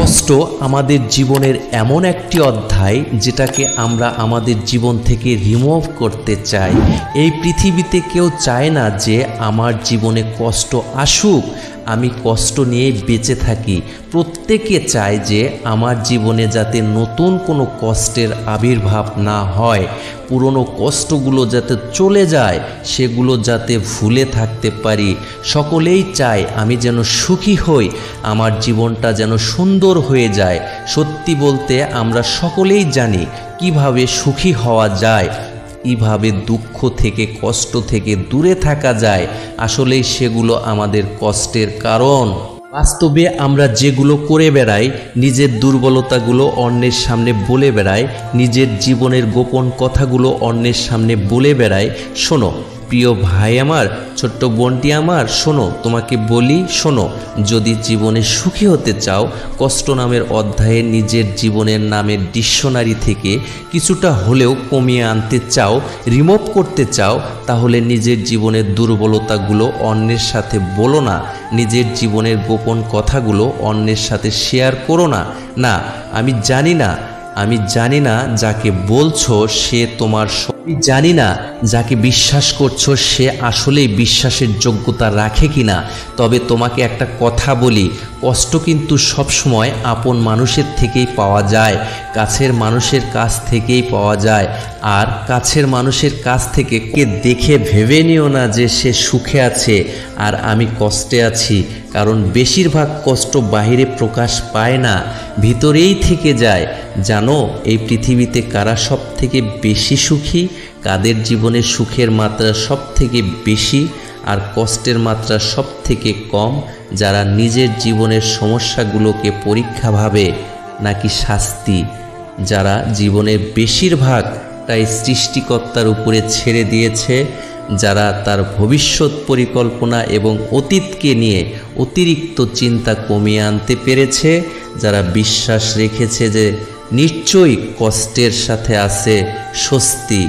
কষ্ট আমাদের জীবনের এমন একটি অধ্যায় যেটাকে আমরা আমাদের জীবন থেকে রিমুভ করতে চাই। এই পৃথিবীতে কেউ চায় না যে আমার জীবনে কষ্ট আসুক, আমি কষ্ট নিয়ে বেঁচে থাকি। প্রত্যেকে চায় যে আমার জীবনে যাতে নতুন কোনো কষ্টের আবির্ভাব না হয়, পুরনো কষ্টগুলো যাতে চলে যায়, সেগুলো যাতে ভুলে থাকতে পারি। সকলেই চায় আমি যেন সুখী হই, আমার জীবনটা যেন সুন্দর হয়ে যায়। সত্যি বলতে আমরা সকলেই জানি কিভাবে সুখী হওয়া যায়, কিভাবে দুঃখ থেকে কষ্ট থেকে দূরে থাকা যায়। আসলেই সেগুলো আমাদের কষ্টের কারণ। বাস্তবে আমরা যেগুলো করে বেড়াই, নিজের দুর্বলতাগুলো অন্যের সামনে বলে বেড়াই, নিজের জীবনের গোপন কথাগুলো অন্যের সামনে বলে বেড়াই। শোনো প্রিয় ভাই আমার, ছোট্ট বোনটি আমার, শোনো তোমাকে বলি, শোনো, যদি জীবনে সুখী হতে চাও, কষ্ট নামের অধ্যায়ে নিজের জীবনের নামের ডিকশনারি থেকে কিছুটা হলেও কমিয়ে আনতে চাও, রিমুভ করতে চাও, তাহলে নিজের জীবনের দুর্বলতাগুলো অন্যের সাথে বলো না, নিজের জীবনের গোপন কথাগুলো অন্যের সাথে শেয়ার করো না। না, আমি জানি না যাকে বলছো সে তোমার, আমি জানি না যাকে বিশ্বাস করছো সে আসলেই বিশ্বাসের যোগ্যতা রাখে কিনা। তবে তোমাকে একটা কথা বলি, কষ্ট কিন্তু সবসময় আপন মানুষের থেকেই পাওয়া যায়, কাছের মানুষের কাছ থেকেই পাওয়া যায়। আর কাছের মানুষের কাছ থেকে কে দেখে ভেবে নিও না যে সে সুখে আছে আর আমি কষ্টে আছি, কারণ বেশিরভাগ কষ্ট বাহিরে প্রকাশ পায় না, ভিতরেই থেকে যায়। জানো এই পৃথিবীতে কারা সব থেকে বেশি সুখী, কাদের জীবনে সুখের মাত্রা সব থেকে বেশি আর কষ্টের মাত্রা সব থেকে কম? যারা নিজের জীবনের সমস্যাগুলোকে পরীক্ষা ভাবে নাকি শাস্তি, যারা জীবনের বেশিরভাগটাই সৃষ্টিকর্তার উপরে ছেড়ে দিয়েছে, যারা তার ভবিষ্যৎ পরিকল্পনা এবং অতীতকে নিয়ে অতিরিক্ত চিন্তা কমিয়ে আনতে পেরেছে, যারা বিশ্বাস রেখেছে যে নিশ্চয়ই কষ্টের সাথে আছে স্বস্তি,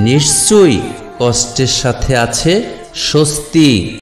নিশ্চয়ই কষ্টের সাথে আছে স্বস্তি।